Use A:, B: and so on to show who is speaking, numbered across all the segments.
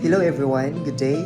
A: Hello everyone, good day.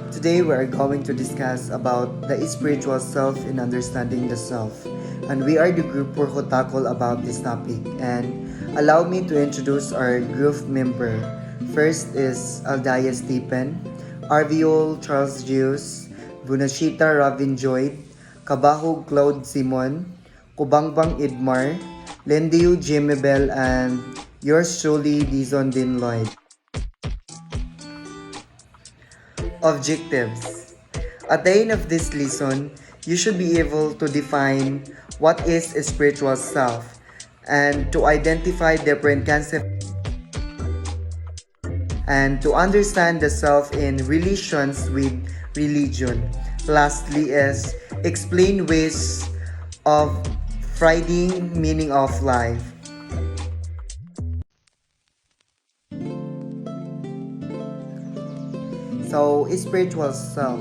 A: Today we are going to discuss about the spiritual self and understanding the self. And we are the group who tackle about this topic. And allow me to introduce our group member. First is Aldaya Stephen, Arviol Charles Gius, Bunashita Ravin Joyd, Kabahog Claude Simon, Kubangbang Idmar, Lendiu Jimibel, and yours truly, Dizon Din Lloyd. Objectives. At the end of this lesson, you should be able to define what is a spiritual self and to identify different concepts and to understand the self in relations with religion. Lastly is explain ways of finding meaning of life. So, spiritual self,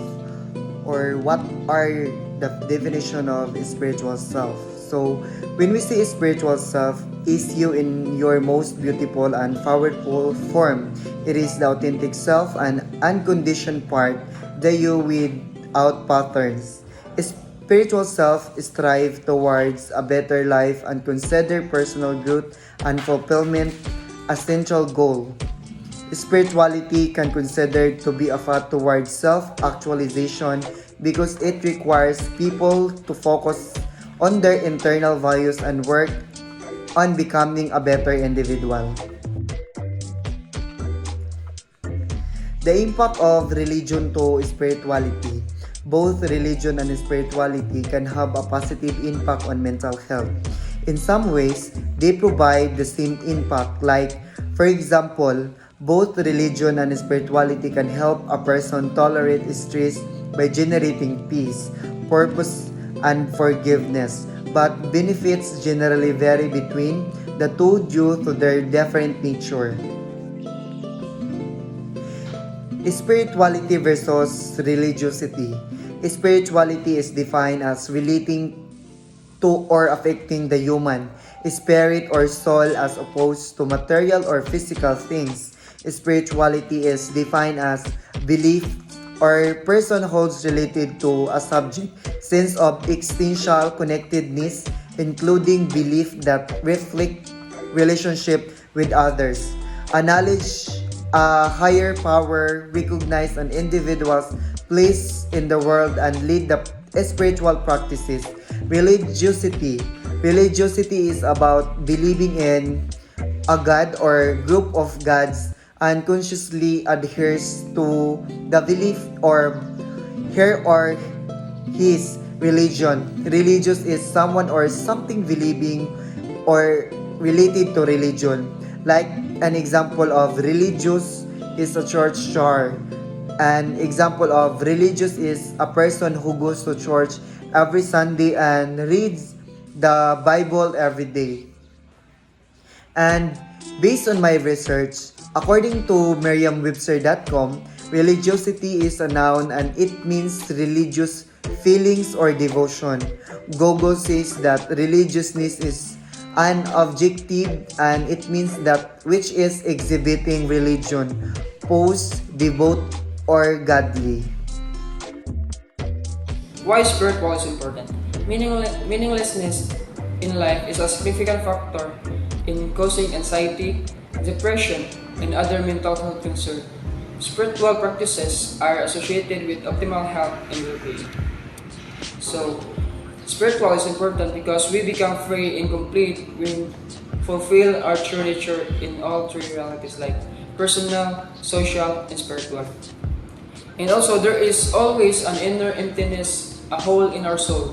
A: or what are the definition of spiritual self? So, when we say spiritual self, is you in your most beautiful and powerful form. It is the authentic self and unconditioned part, the you without patterns. Spiritual self strive towards a better life and consider personal growth and fulfillment a central goal. Spirituality can consider to be a path towards self-actualization because it requires people to focus on their internal values and work on becoming a better individual. The impact of religion to spirituality. Both religion and spirituality can have a positive impact on mental health. In some ways, they provide the same impact, like, for example, both religion and spirituality can help a person tolerate stress by generating peace, purpose, and forgiveness. But benefits generally vary between the two due to their different nature. Spirituality versus religiosity. Spirituality is defined as relating to or affecting the human spirit or soul as opposed to material or physical things. Spirituality is defined as belief or person holds related to a subject, sense of existential connectedness, including belief that reflect relationship with others, a knowledge, a higher power, recognize an individual's place in the world and lead the spiritual practices. Religiosity. Religiosity is about believing in a god or group of gods and consciously adheres to the belief or her or his religion. Religious is someone or something believing or related to religion. Like an example of religious is a church jar. An example of religious is a person who goes to church every Sunday and reads the Bible every day. And based on my research, according to Merriam-Webster.com, religiosity is a noun and it means religious feelings or devotion. Gogo says that religiousness is an objective and it means that which is exhibiting religion, pose, devote, or godly.
B: Why spiritual is important? Meaninglessness in life is a significant factor in causing anxiety, depression, and other mental health concerns. Spiritual practices are associated with optimal health and well-being. So, spiritual is important because we become free and complete when fulfill our true nature in all three realities like personal, social, and spiritual. And also, there is always an inner emptiness, a hole in our soul.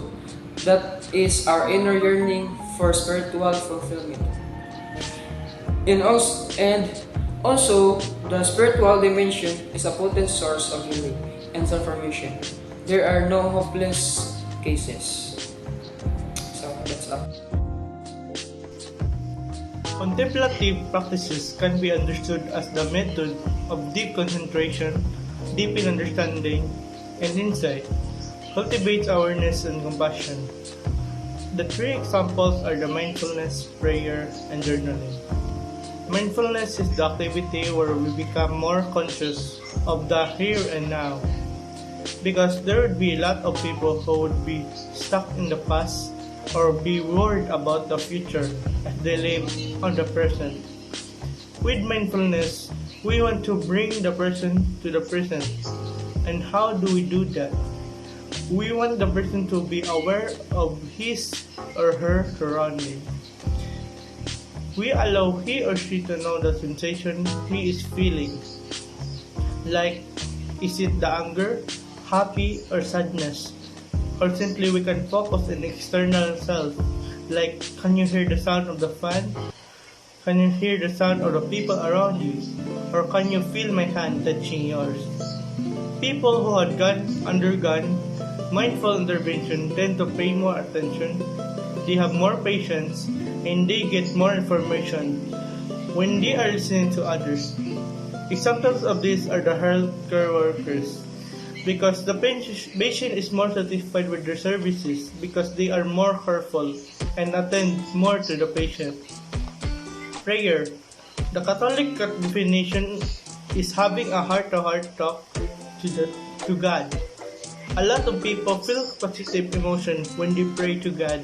B: That is our inner yearning for spiritual fulfillment. And also, the spiritual dimension is a potent source of healing and transformation. There are no hopeless cases. So, that's all.
C: Contemplative practices can be understood as the method of deep concentration, deep in understanding, and insight, cultivates awareness and compassion. The three examples are the mindfulness, prayer, and journaling. Mindfulness is the activity where we become more conscious of the here and now. Because there would be a lot of people who would be stuck in the past or be worried about the future as they live on the present. With mindfulness, we want to bring the person to the present. And how do we do that? We want the person to be aware of his or her surroundings. We allow he or she to know the sensation he is feeling. Like, is it the anger, happy, or sadness? Or simply we can focus on external self. Like, can you hear the sound of the fan? Can you hear the sound of the people around you? Or can you feel my hand touching yours? People who had undergone mindful intervention tend to pay more attention, they have more patience, and they get more information when they are listening to others. Examples of these are the healthcare workers, because the patient is more satisfied with their services because they are more careful and attend more to the patient. Prayer. The Catholic definition is having a heart-to-heart talk to God. A lot of people feel positive emotion when they pray to God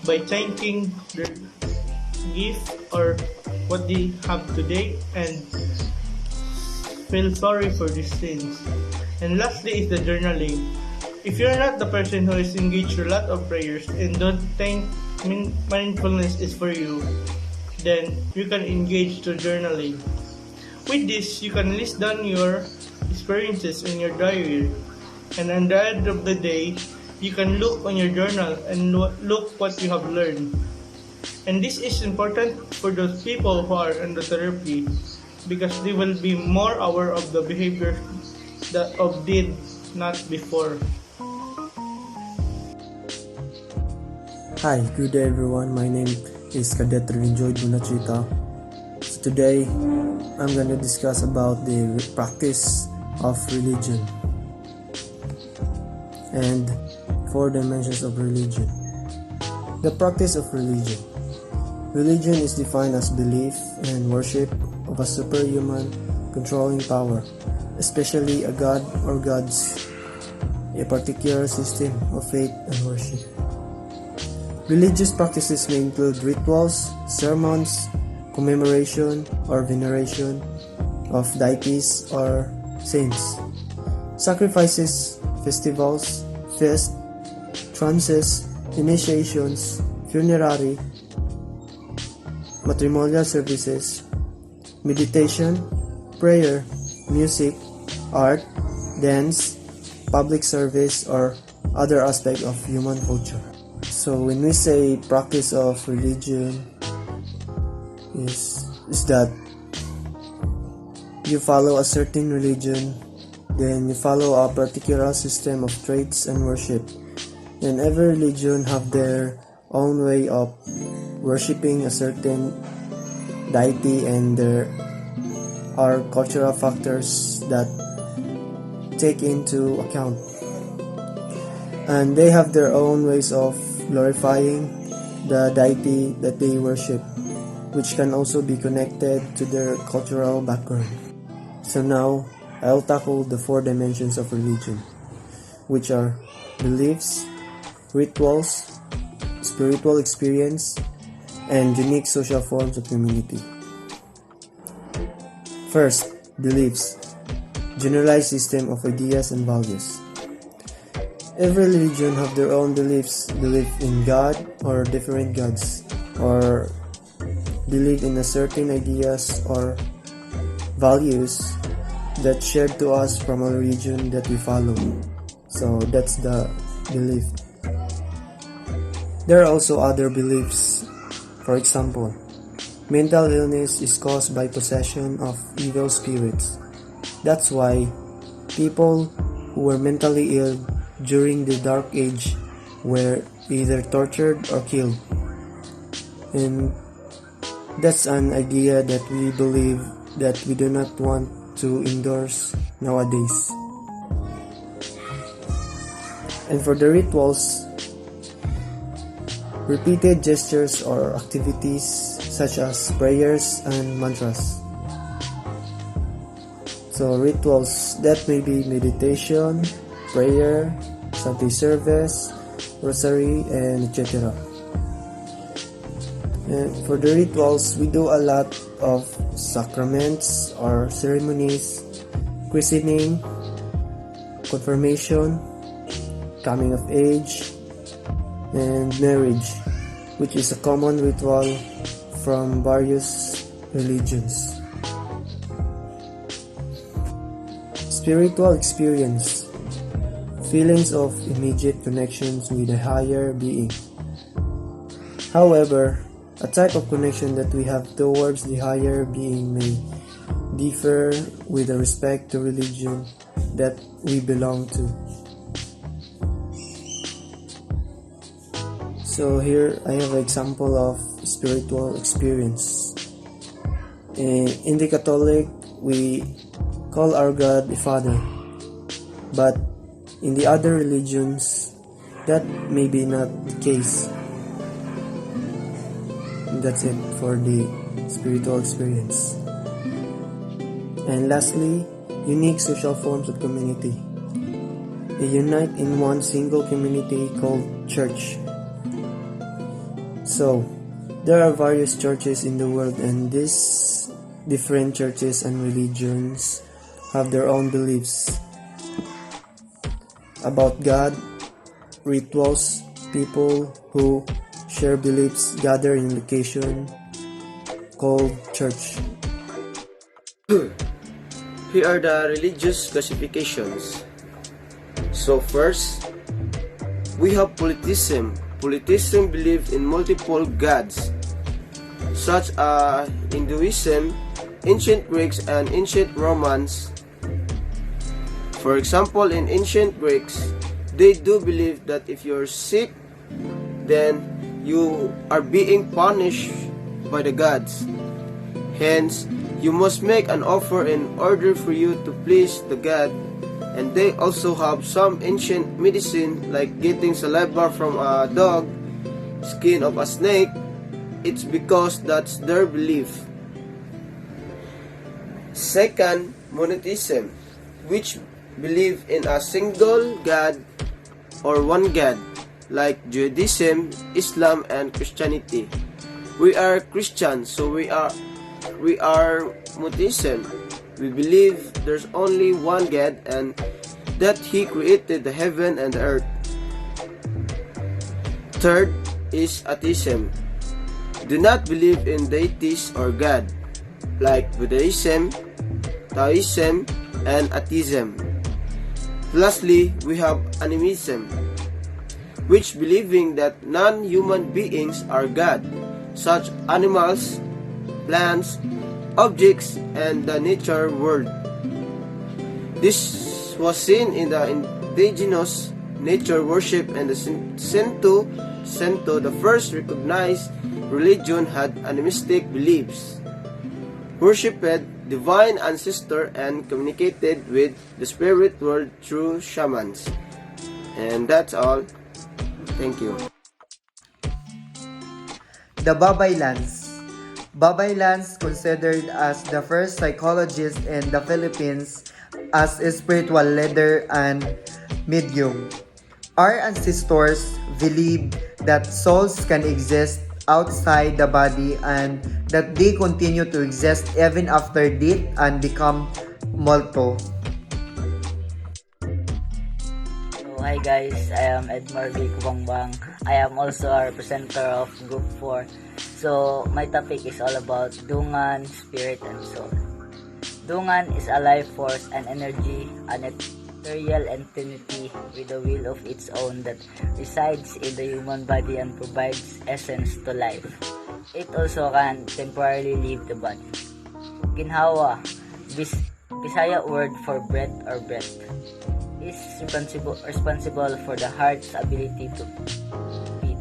C: by thanking their gift or what they have today and feel sorry for these sins. And lastly is the journaling. If you're not the person who is engaged in a lot of prayers and don't think mindfulness is for you, then you can engage to journaling. With this, you can list down your experiences in your diary, and at the end of the day, you can look on your journal and look what you have learned. And this is important for those people who are in the therapy because they will be more aware of the behavior that of did not before.
D: Hi, good day everyone. My name is Cadet Revinjoy Bunachita. So today, I'm going to discuss about the practice of religion and 4 dimensions of religion. The practice of religion. Religion is defined as belief and worship of a superhuman controlling power, especially a god or gods, a particular system of faith and worship. Religious practices may include rituals, sermons, commemoration or veneration of deities or saints, sacrifices, festivals, feasts, trances, initiations, funerary, matrimonial services, meditation, prayer, music, art, dance, public service, or other aspect of human culture. So when we say practice of religion is that you follow a certain religion, then you follow a particular system of traits and worship. And every religion have their own way of worshiping a certain deity, and there are cultural factors that take into account. And they have their own ways of glorifying the deity that they worship, which can also be connected to their cultural background. So now, I'll tackle the 4 dimensions of religion, which are beliefs, rituals, spiritual experience, and unique social forms of community. First, beliefs. Generalized system of ideas and values. Every religion have their own beliefs, belief in God or different gods, or believe in a certain ideas or values that shared to us from a religion that we follow. So that's the belief. There are also other beliefs. For example, mental illness is caused by possession of evil spirits. That's why people who were mentally ill during the Dark Age were either tortured or killed. And that's an idea that we believe that we do not want to endorse nowadays. And for the rituals, repeated gestures or activities such as prayers and mantras. So rituals that may be meditation, prayer, Sunday service, rosary, and etc. And for the rituals, we do a lot of sacraments or ceremonies, christening, confirmation, coming of age, and marriage, which is a common ritual from various religions. Spiritual experience, feelings of immediate connections with a higher being. However, a type of connection that we have towards the higher being may differ with respect to religion that we belong to. So here I have an example of spiritual experience. In the Catholic, we call our God the Father, but in the other religions, that may be not the case. And that's it for the spiritual experience. And lastly, unique social forms of community. They unite in one single community called church. So, there are various churches in the world, and these different churches and religions have their own beliefs about God, rituals, people who share beliefs gather in location called church.
E: Here are the religious classifications. So first, we have polytheism. Polytheism believes in multiple gods, such as Hinduism, ancient Greeks, and ancient Romans. For example, in ancient Greeks, they do believe that if you're sick, then you are being punished by the gods. Hence, you must make an offer in order for you to please the god. And they also have some ancient medicine like getting saliva from a dog, skin of a snake. It's because that's their belief. Second, monotheism, which believe in a single god or one god, like Judaism, Islam, and Christianity. We are Christians, so we are monotheism. We believe there's only one God and that He created the heaven and the earth. Third is atheism. Do not believe in deities or God, like Buddhism, Taoism, and atheism. Lastly, we have animism, which believing that non-human beings are God, such animals, plants, objects, and the nature world. This was seen in the indigenous nature worship, and the Shinto, the first recognized religion, had animistic beliefs, worshipped divine ancestor, and communicated with the spirit world through shamans. And that's all. Thank you.
A: The Babaylans. Babaylans, considered as the first psychologist in the Philippines as a spiritual leader and medium. Our ancestors believed that souls can exist outside the body and that they continue to exist even after death and become mortal.
F: So, hi guys, I am Edmar B. Kubangbang. I am also a presenter of Group 4. So, my topic is all about Dungan, Spirit, and Soul. Dungan is a life force and energy, an ethereal entity with a will of its own that resides in the human body and provides essence to life. It also can temporarily leave the body. Ginhawa, Bisaya word for breath or breath, is responsible for the heart's ability to beat.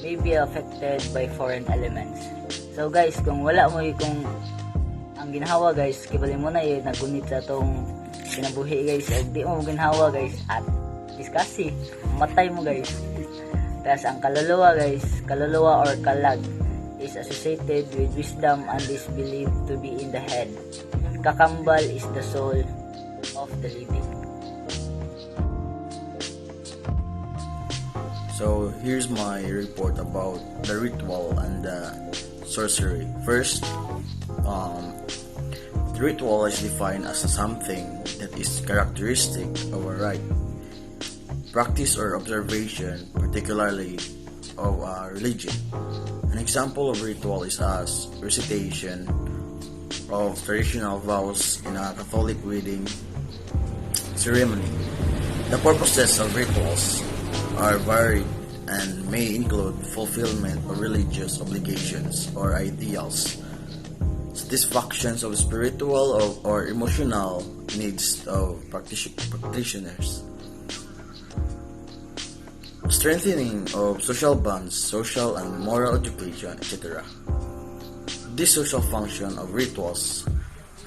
F: May be affected by foreign elements. So guys, kung wala mo kung ang ginhawa guys, kibali mo na yun nagunit sa itong kinabuhi guys, o di mo ginhawa guys, at diskasi, matay mo guys. Tapos ang kaluluwa guys, kaluluwa or kalag is associated with wisdom and is believed to be in the head. Kakambal is the soul of the living.
G: So here's my report about the ritual and the sorcery. First, the ritual is defined as something that is characteristic of a rite, practice or observation, particularly of a religion. An example of ritual is as recitation of traditional vows in a Catholic wedding ceremony. The purposes of rituals are varied and may include fulfillment of religious obligations or ideals, satisfactions of spiritual or emotional needs of practitioners, strengthening of social bonds, social and moral education, etc. This social function of rituals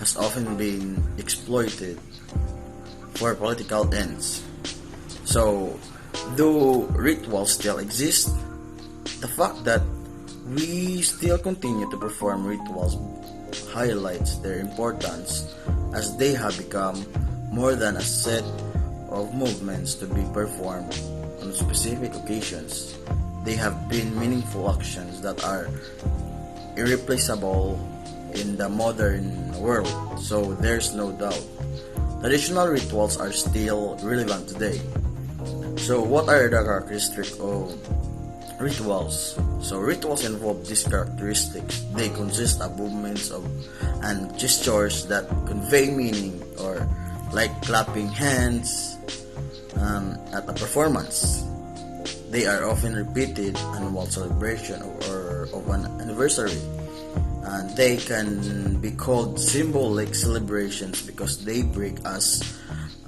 G: has often been exploited for political ends. So, though rituals still exist, the fact that we still continue to perform rituals highlights their importance, as they have become more than a set of movements to be performed on specific occasions. They have been meaningful actions that are irreplaceable in the modern world, so there's no doubt. Traditional rituals are still relevant today. So what are the characteristics of rituals? So rituals involve these characteristics. They consist of movements and gestures that convey meaning, or like clapping hands at a performance. They are often repeated annual celebration or of an anniversary, and they can be called symbolic celebrations because they break us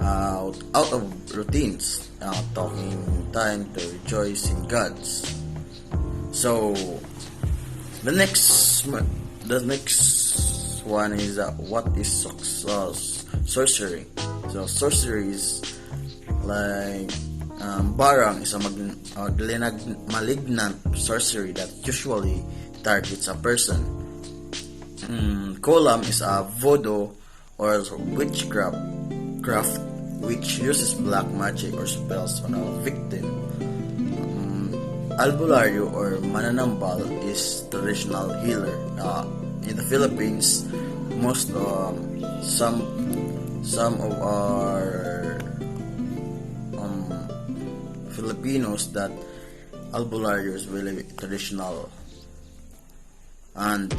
G: out of routines, talking time to rejoice in God's. So the next one is what is sorcery. So sorcery is like barang is a malignant sorcery that usually targets a person. Kolam is a voodoo or witchcraft which uses black magic or spells on a victim. Albularyo or mananambal is traditional healer. In the Philippines, some of our Filipinos that albularyo is really traditional. And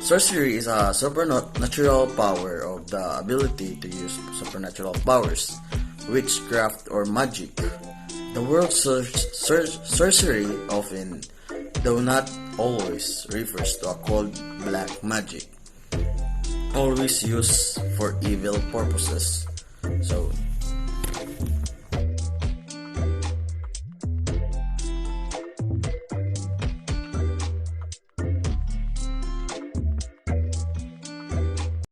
G: sorcery is a supernatural power of the ability to use supernatural powers, witchcraft or magic. The word sorcery often, though not always, refers to a cold black magic, always used for evil purposes. So